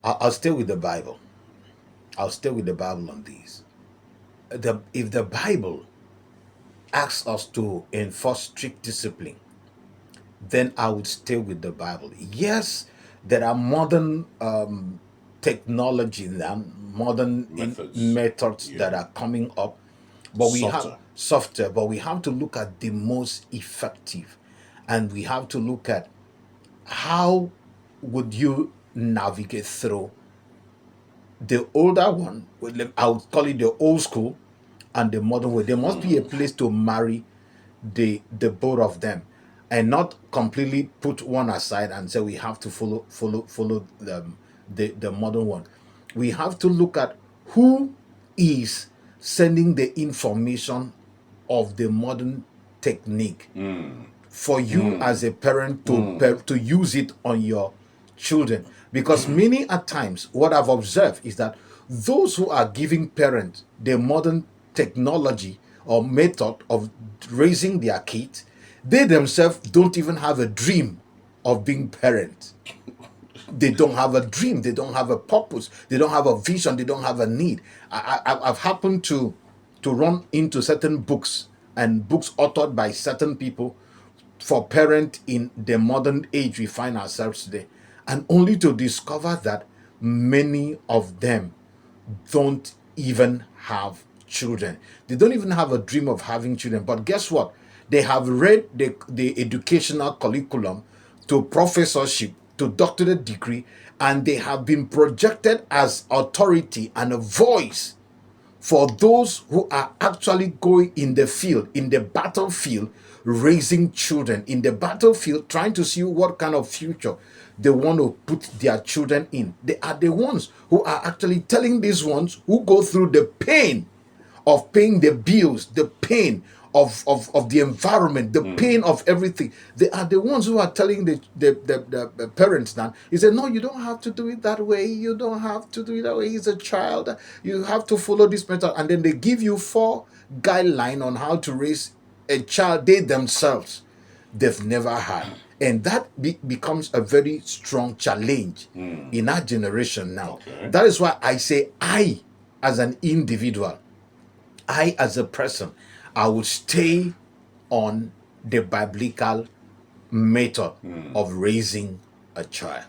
I'll stay with the Bible. I'll stay with the Bible on these. If the Bible asks us to enforce strict discipline, then I would stay with the Bible. Yes, there are modern technology and Methods. methods Yeah. that are coming up, but we have Softer. software, but we have to look at the most effective, and we have to look at how would you navigate through the older one. I would call it the old school and the modern way. There must be a place to marry the both of them, and not completely put one aside and say we have to follow the modern one. We have to look at who is sending the information of the modern technique for you as a parent to use it on your children. Because many at times what I've observed is that those who are giving parents the modern technology or method of raising their kids, they themselves don't even have a dream of being parents. They don't have a dream, they don't have a purpose, they don't have a vision, they don't have a need. I've happened to run into certain books and books authored by certain people for parent in the modern age we find ourselves today, and only to discover that many of them don't even have children. They don't even have a dream of having children. But guess what? They have read the educational curriculum to professorship, to doctorate degree, and they have been projected as authority and a voice for those who are actually going in the field, in the battlefield, raising children, in the battlefield, trying to see what kind of future they want to put their children in. They are the ones who are actually telling these ones who go through the pain of paying the bills, the pain of the environment, the pain of everything. They are the ones who are telling the parents now. He said, no, you don't have to do it that way. You don't have to do it that way. He's a child. You have to follow this method. And then they give you 4 guidelines on how to raise a child they themselves they've never had. And that becomes a very strong challenge in our generation now. Okay. That is why I say I, as an individual, I, as a person, I would stay on the biblical method of raising a child.